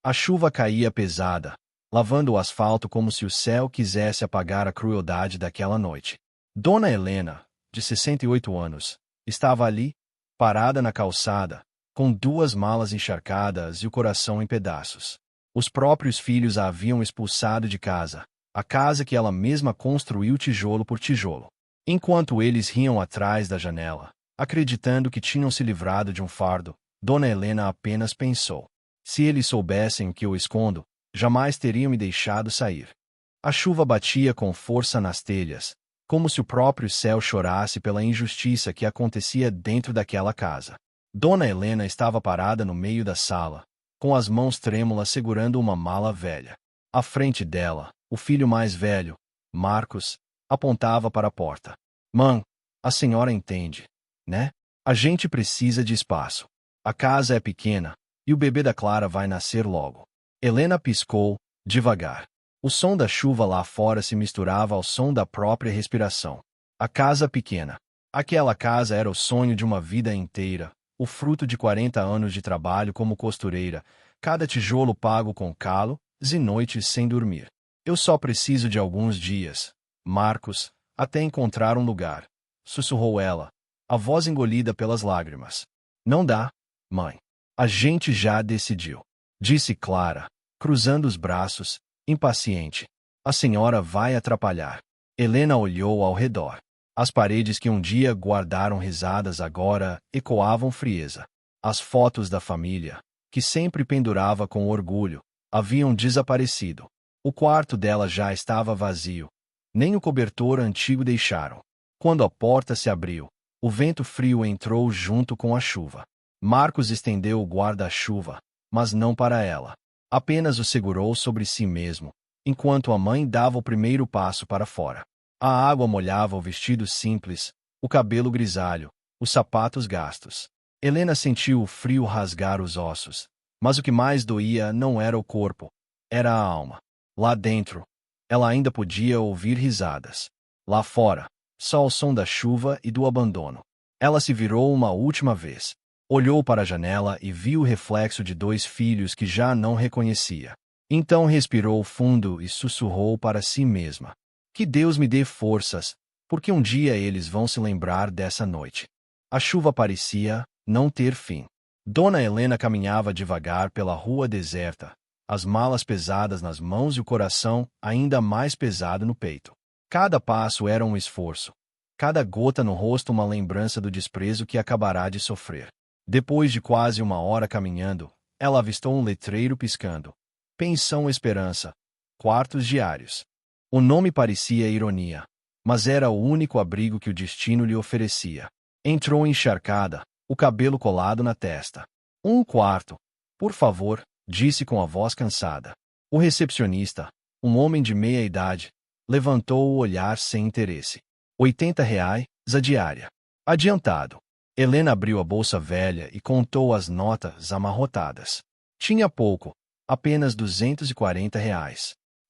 A chuva caía pesada, lavando o asfalto como se o céu quisesse apagar a crueldade daquela noite. Dona Helena, de 68 anos, estava ali, parada na calçada, com 2 malas encharcadas e o coração em pedaços. Os próprios filhos a haviam expulsado de casa, a casa que ela mesma construiu tijolo por tijolo. Enquanto eles riam atrás da janela, acreditando que tinham se livrado de um fardo, Dona Helena apenas pensou: se eles soubessem o que eu escondo, jamais teriam me deixado sair. A chuva batia com força nas telhas, como se o próprio céu chorasse pela injustiça que acontecia dentro daquela casa. Dona Helena estava parada no meio da sala, com as mãos trêmulas segurando uma mala velha. À frente dela, o filho mais velho, Marcos, apontava para a porta. Mãe, a senhora entende, né? A gente precisa de espaço. A casa é pequena, e o bebê da Clara vai nascer logo. Helena piscou, devagar. O som da chuva lá fora se misturava ao som da própria respiração. A casa pequena. Aquela casa era o sonho de uma vida inteira, o fruto de 40 anos de trabalho como costureira, cada tijolo pago com calo e noites sem dormir. Eu só preciso de alguns dias, Marcos, até encontrar um lugar, sussurrou ela, a voz engolida pelas lágrimas. Não dá, mãe. A gente já decidiu, disse Clara, cruzando os braços, impaciente. A senhora vai atrapalhar. Helena olhou ao redor. As paredes que um dia guardaram risadas agora ecoavam frieza. As fotos da família, que sempre pendurava com orgulho, haviam desaparecido. O quarto dela já estava vazio. Nem o cobertor antigo deixaram. Quando a porta se abriu, o vento frio entrou junto com a chuva. Marcos estendeu o guarda-chuva, mas não para ela. Apenas o segurou sobre si mesmo, enquanto a mãe dava o primeiro passo para fora. A água molhava o vestido simples, o cabelo grisalho, os sapatos gastos. Helena sentiu o frio rasgar os ossos, mas o que mais doía não era o corpo, era a alma. Lá dentro, ela ainda podia ouvir risadas. Lá fora, só o som da chuva e do abandono. Ela se virou uma última vez. Olhou para a janela e viu o reflexo de 2 filhos que já não reconhecia. Então respirou fundo e sussurrou para si mesma: que Deus me dê forças, porque um dia eles vão se lembrar dessa noite. A chuva parecia não ter fim. Dona Helena caminhava devagar pela rua deserta, as malas pesadas nas mãos e o coração ainda mais pesado no peito. Cada passo era um esforço, cada gota no rosto uma lembrança do desprezo que acabará de sofrer. Depois de quase 1 hora caminhando, ela avistou um letreiro piscando. Pensão Esperança, quartos diários. O nome parecia ironia, mas era o único abrigo que o destino lhe oferecia. Entrou encharcada, o cabelo colado na testa. Um quarto, por favor, disse com a voz cansada. O recepcionista, um homem de meia idade, levantou o olhar sem interesse. R$ 80 a diária. Adiantado. Helena abriu a bolsa velha e contou as notas amarrotadas. Tinha pouco, apenas R$ 240.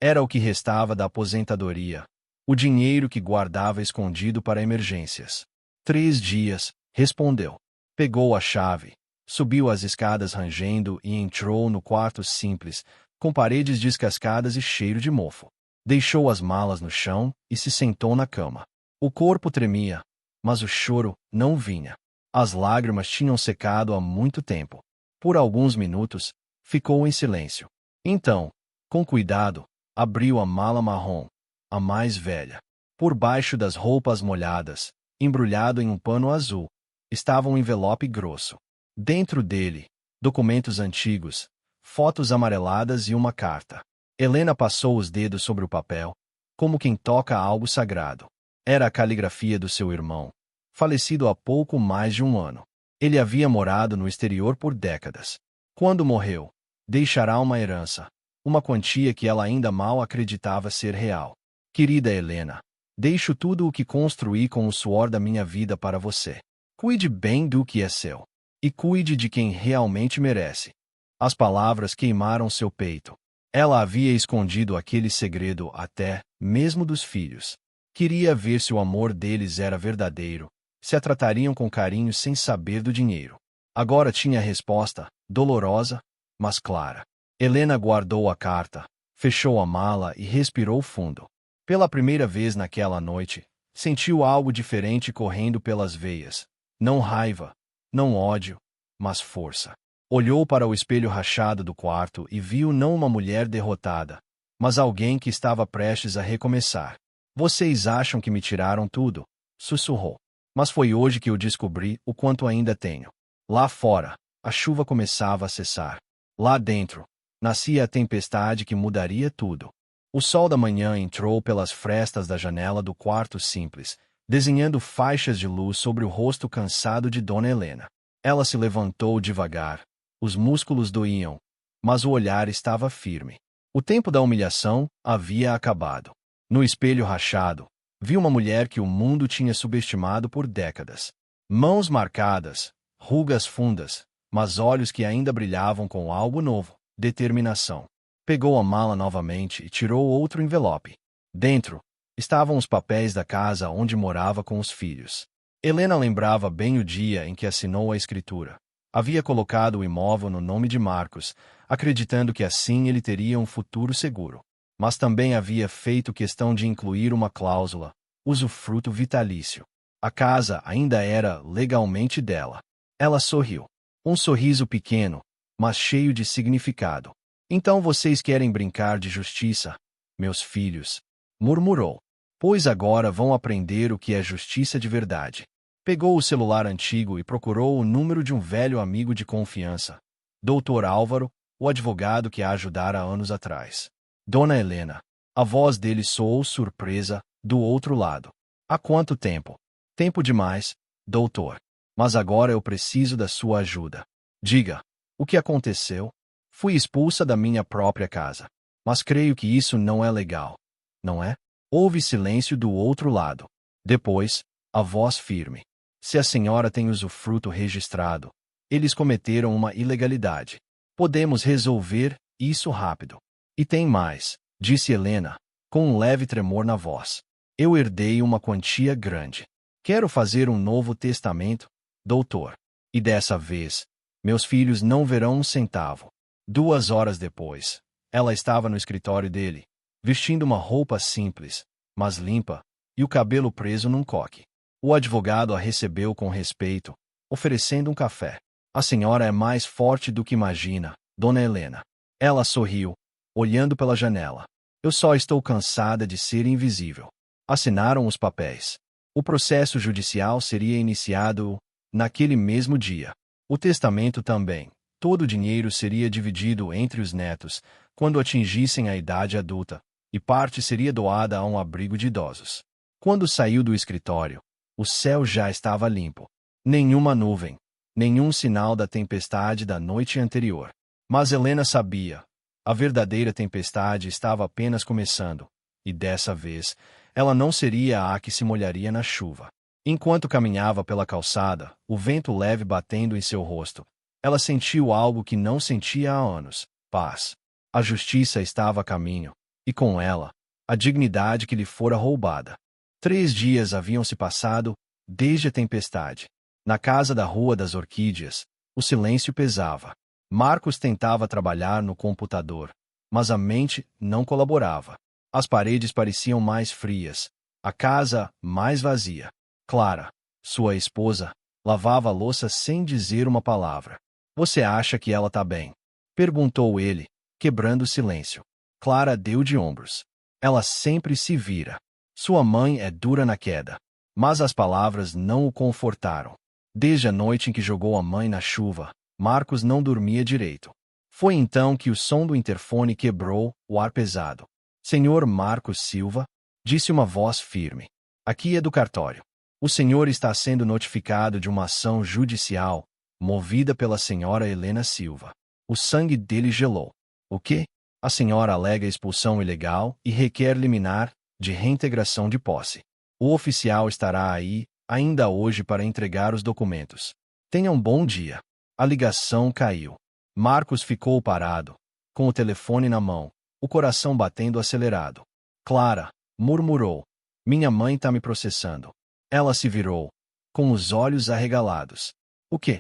Era o que restava da aposentadoria, o dinheiro que guardava escondido para emergências. 3 dias, respondeu. Pegou a chave, subiu as escadas rangendo e entrou no quarto simples, com paredes descascadas e cheiro de mofo. Deixou as malas no chão e se sentou na cama. O corpo tremia, mas o choro não vinha. As lágrimas tinham secado há muito tempo. Por alguns minutos, ficou em silêncio. Então, com cuidado, abriu a mala marrom, a mais velha. Por baixo das roupas molhadas, embrulhado em um pano azul, estava um envelope grosso. Dentro dele, documentos antigos, fotos amareladas e uma carta. Helena passou os dedos sobre o papel, como quem toca algo sagrado. Era a caligrafia do seu irmão, falecido há pouco mais de 1 ano. Ele havia morado no exterior por décadas. Quando morreu, deixará uma herança, uma quantia que ela ainda mal acreditava ser real. Querida Helena, deixo tudo o que construí com o suor da minha vida para você. Cuide bem do que é seu. E cuide de quem realmente merece. As palavras queimaram seu peito. Ela havia escondido aquele segredo até, mesmo dos filhos. Queria ver se o amor deles era verdadeiro, se a tratariam com carinho sem saber do dinheiro. Agora tinha a resposta, dolorosa, mas clara. Helena guardou a carta, fechou a mala e respirou fundo. Pela primeira vez naquela noite, sentiu algo diferente correndo pelas veias. Não raiva, não ódio, mas força. Olhou para o espelho rachado do quarto e viu não uma mulher derrotada, mas alguém que estava prestes a recomeçar. Vocês acham que me tiraram tudo? Sussurrou. Mas foi hoje que eu descobri o quanto ainda tenho. Lá fora, a chuva começava a cessar. Lá dentro, nascia a tempestade que mudaria tudo. O sol da manhã entrou pelas frestas da janela do quarto simples, desenhando faixas de luz sobre o rosto cansado de Dona Helena. Ela se levantou devagar. Os músculos doíam, mas o olhar estava firme. O tempo da humilhação havia acabado. No espelho rachado, viu uma mulher que o mundo tinha subestimado por décadas. Mãos marcadas, rugas fundas, mas olhos que ainda brilhavam com algo novo, determinação. Pegou a mala novamente e tirou outro envelope. Dentro, estavam os papéis da casa onde morava com os filhos. Helena lembrava bem o dia em que assinou a escritura. Havia colocado o imóvel no nome de Marcos, acreditando que assim ele teria um futuro seguro. Mas também havia feito questão de incluir uma cláusula, usufruto vitalício. A casa ainda era legalmente dela. Ela sorriu. Um sorriso pequeno, mas cheio de significado. Então vocês querem brincar de justiça, meus filhos? Murmurou. Pois agora vão aprender o que é justiça de verdade. Pegou o celular antigo e procurou o número de um velho amigo de confiança. Dr. Álvaro, o advogado que a ajudara anos atrás. Dona Helena. A voz dele soou surpresa, do outro lado. Há quanto tempo? Tempo demais, doutor. Mas agora eu preciso da sua ajuda. Diga, o que aconteceu? Fui expulsa da minha própria casa. Mas creio que isso não é legal. Não é? Houve silêncio do outro lado. Depois, a voz firme. Se a senhora tem usufruto registrado, eles cometeram uma ilegalidade. Podemos resolver isso rápido. E tem mais, disse Helena, com um leve tremor na voz. Eu herdei uma quantia grande. Quero fazer um novo testamento, doutor. E dessa vez, meus filhos não verão um centavo. 2 horas depois, ela estava no escritório dele, vestindo uma roupa simples, mas limpa, e o cabelo preso num coque. O advogado a recebeu com respeito, oferecendo um café. A senhora é mais forte do que imagina, Dona Helena. Ela sorriu, olhando pela janela. Eu só estou cansada de ser invisível. Assinaram os papéis. O processo judicial seria iniciado naquele mesmo dia. O testamento também. Todo o dinheiro seria dividido entre os netos quando atingissem a idade adulta, e parte seria doada a um abrigo de idosos. Quando saiu do escritório, o céu já estava limpo. Nenhuma nuvem, nenhum sinal da tempestade da noite anterior. Mas Helena sabia. A verdadeira tempestade estava apenas começando, e dessa vez, ela não seria a que se molharia na chuva. Enquanto caminhava pela calçada, o vento leve batendo em seu rosto, ela sentiu algo que não sentia há anos: paz. A justiça estava a caminho, e com ela, a dignidade que lhe fora roubada. 3 dias haviam se passado, desde a tempestade. Na casa da Rua das Orquídeas, o silêncio pesava. Marcos tentava trabalhar no computador, mas a mente não colaborava. As paredes pareciam mais frias, a casa mais vazia. Clara, sua esposa, lavava a louça sem dizer uma palavra. Você acha que ela tá bem? Perguntou ele, quebrando o silêncio. Clara deu de ombros. Ela sempre se vira. Sua mãe é dura na queda. Mas as palavras não o confortaram. Desde a noite em que jogou a mãe na chuva, Marcos não dormia direito. Foi então que o som do interfone quebrou o ar pesado. Senhor Marcos Silva, disse uma voz firme. Aqui é do cartório. O senhor está sendo notificado de uma ação judicial, movida pela senhora Helena Silva. O sangue dele gelou. O quê? A senhora alega expulsão ilegal e requer liminar de reintegração de posse. O oficial estará aí, ainda hoje, para entregar os documentos. Tenha um bom dia. A ligação caiu. Marcos ficou parado, com o telefone na mão, o coração batendo acelerado. Clara, murmurou. Minha mãe tá me processando. Ela se virou, com os olhos arregalados. O quê?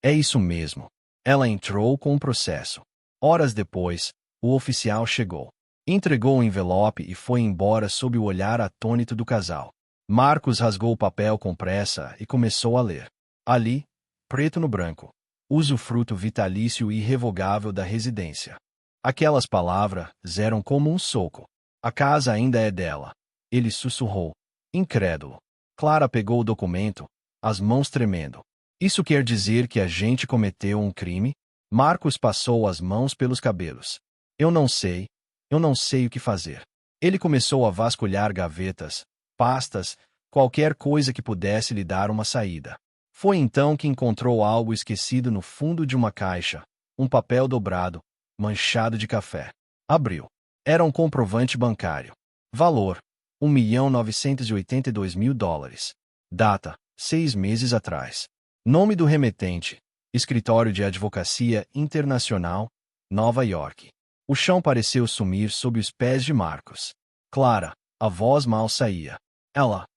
É isso mesmo. Ela entrou com o processo. Horas depois, o oficial chegou. Entregou o envelope e foi embora sob o olhar atônito do casal. Marcos rasgou o papel com pressa e começou a ler. Ali, preto no branco, usufruto vitalício e irrevogável da residência. Aquelas palavras eram como um soco. A casa ainda é dela. Ele sussurrou, incrédulo. Clara pegou o documento, as mãos tremendo. Isso quer dizer que a gente cometeu um crime? Marcos passou as mãos pelos cabelos. Eu não sei o que fazer. Ele começou a vasculhar gavetas, pastas, qualquer coisa que pudesse lhe dar uma saída. Foi então que encontrou algo esquecido no fundo de uma caixa, um papel dobrado, manchado de café. Abriu. Era um comprovante bancário. Valor: $1.982.000. Data: 6 meses atrás. Nome do remetente: Escritório de Advocacia Internacional, Nova York. O chão pareceu sumir sob os pés de Marcos. Clara, a voz mal saía. Ela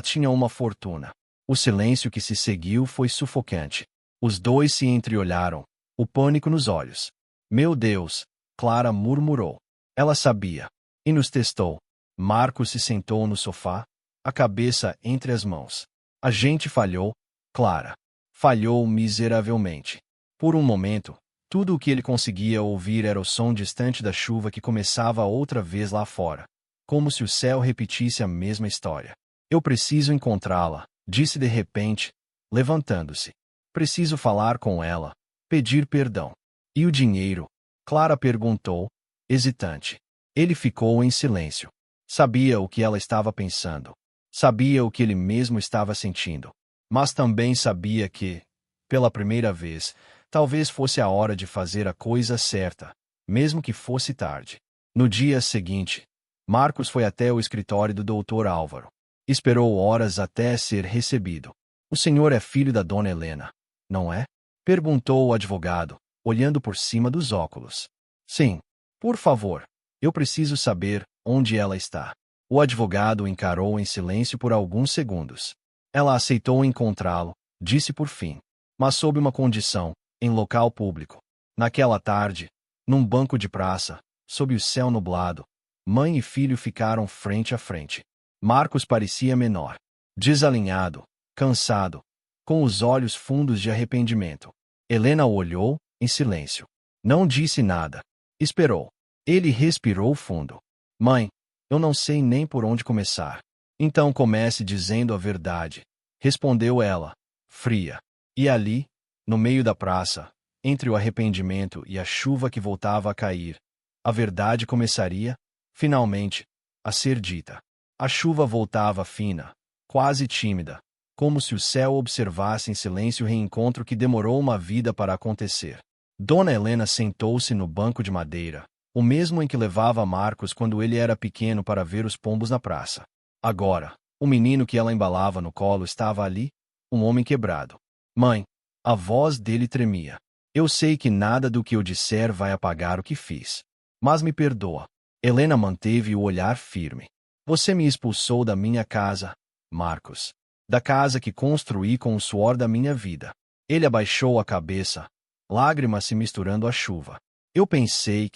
tinha uma fortuna. O silêncio que se seguiu foi sufocante. Os dois se entreolharam, o pânico nos olhos. Meu Deus, Clara murmurou. Ela sabia. E nos testou. Marcos se sentou no sofá, a cabeça entre as mãos. A gente falhou, Clara. Falhou miseravelmente. Por um momento, tudo o que ele conseguia ouvir era o som distante da chuva que começava outra vez lá fora, como se o céu repetisse a mesma história. Eu preciso encontrá-la, disse de repente, levantando-se. Preciso falar com ela, pedir perdão. E o dinheiro? Clara perguntou, hesitante. Ele ficou em silêncio. Sabia o que ela estava pensando. Sabia o que ele mesmo estava sentindo. Mas também sabia que, pela primeira vez, talvez fosse a hora de fazer a coisa certa, mesmo que fosse tarde. No dia seguinte, Marcos foi até o escritório do Dr. Álvaro. Esperou horas até ser recebido. O senhor é filho da dona Helena, não é? Perguntou o advogado, olhando por cima dos óculos. Sim. Por favor, eu preciso saber onde ela está. O advogado encarou em silêncio por alguns segundos. Ela aceitou encontrá-lo, disse por fim. Mas sob uma condição, em local público. Naquela tarde, num banco de praça, sob o céu nublado, mãe e filho ficaram frente a frente. Marcos parecia menor, desalinhado, cansado, com os olhos fundos de arrependimento. Helena o olhou, em silêncio. Não disse nada. Esperou. Ele respirou fundo. Mãe, eu não sei nem por onde começar. Então comece dizendo a verdade, respondeu ela, fria. E ali, no meio da praça, entre o arrependimento e a chuva que voltava a cair, a verdade começaria, finalmente, a ser dita. A chuva voltava fina, quase tímida, como se o céu observasse em silêncio o reencontro que demorou uma vida para acontecer. Dona Helena sentou-se no banco de madeira, o mesmo em que levava Marcos quando ele era pequeno para ver os pombos na praça. Agora, o menino que ela embalava no colo estava ali, um homem quebrado. Mãe, a voz dele tremia. Eu sei que nada do que eu disser vai apagar o que fiz. Mas me perdoa. Helena manteve o olhar firme. Você me expulsou da minha casa, Marcos. Da casa que construí com o suor da minha vida. Ele abaixou a cabeça, lágrimas se misturando à chuva. Eu pensei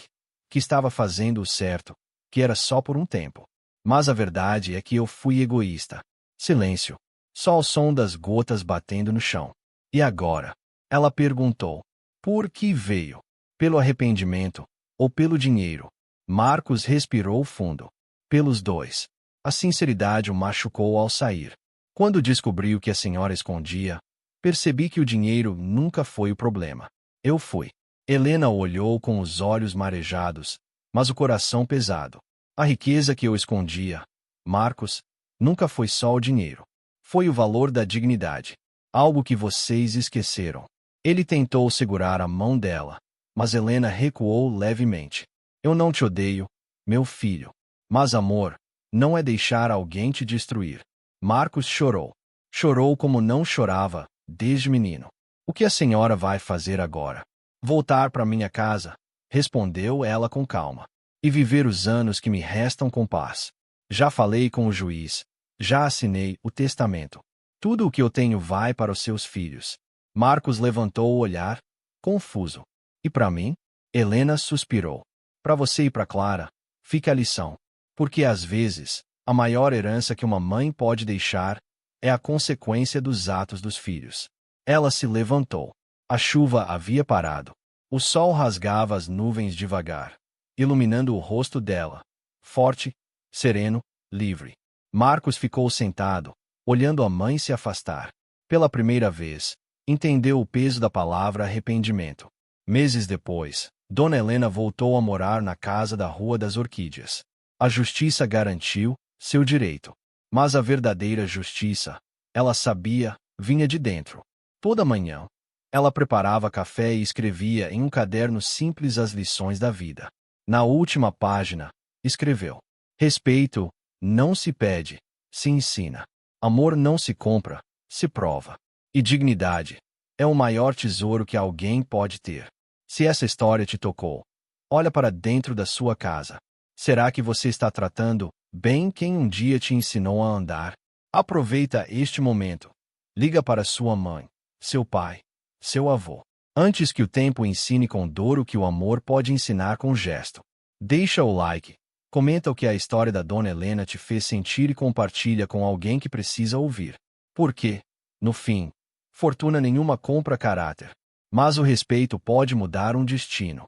que estava fazendo o certo, que era só por um tempo. Mas a verdade é que eu fui egoísta. Silêncio. Só o som das gotas batendo no chão. E agora? Ela perguntou. Por que veio? Pelo arrependimento ou pelo dinheiro? Marcos respirou fundo. Pelos dois. A sinceridade o machucou ao sair. Quando descobri o que a senhora escondia, percebi que o dinheiro nunca foi o problema. Eu fui. Helena olhou com os olhos marejados, mas o coração pesado. A riqueza que eu escondia, Marcos, nunca foi só o dinheiro. Foi o valor da dignidade. Algo que vocês esqueceram. Ele tentou segurar a mão dela, mas Helena recuou levemente. Eu não te odeio, meu filho. Mas amor, não é deixar alguém te destruir. Marcos chorou. Chorou como não chorava, desde menino. O que a senhora vai fazer agora? Voltar para minha casa, respondeu ela com calma. E viver os anos que me restam com paz. Já falei com o juiz. Já assinei o testamento. Tudo o que eu tenho vai para os seus filhos. Marcos levantou o olhar, confuso. E para mim? Helena suspirou. Para você e para Clara, fica a lição. Porque às vezes, a maior herança que uma mãe pode deixar é a consequência dos atos dos filhos. Ela se levantou. A chuva havia parado. O sol rasgava as nuvens devagar, iluminando o rosto dela, forte, sereno, livre. Marcos ficou sentado, olhando a mãe se afastar. Pela primeira vez, entendeu o peso da palavra arrependimento. Meses depois, Dona Helena voltou a morar na casa da Rua das Orquídeas. A justiça garantiu seu direito. Mas a verdadeira justiça, ela sabia, vinha de dentro. Toda manhã, ela preparava café e escrevia em um caderno simples as lições da vida. Na última página, escreveu: respeito não se pede, se ensina. Amor não se compra, se prova. E dignidade é o maior tesouro que alguém pode ter. Se essa história te tocou, olha para dentro da sua casa. Será que você está tratando bem quem um dia te ensinou a andar? Aproveita este momento. Liga para sua mãe, seu pai, seu avô. Antes que o tempo ensine com dor o que o amor pode ensinar com gesto. Deixa o like, comenta o que a história da Dona Helena te fez sentir e compartilha com alguém que precisa ouvir. Porque, no fim, fortuna nenhuma compra caráter. Mas o respeito pode mudar um destino.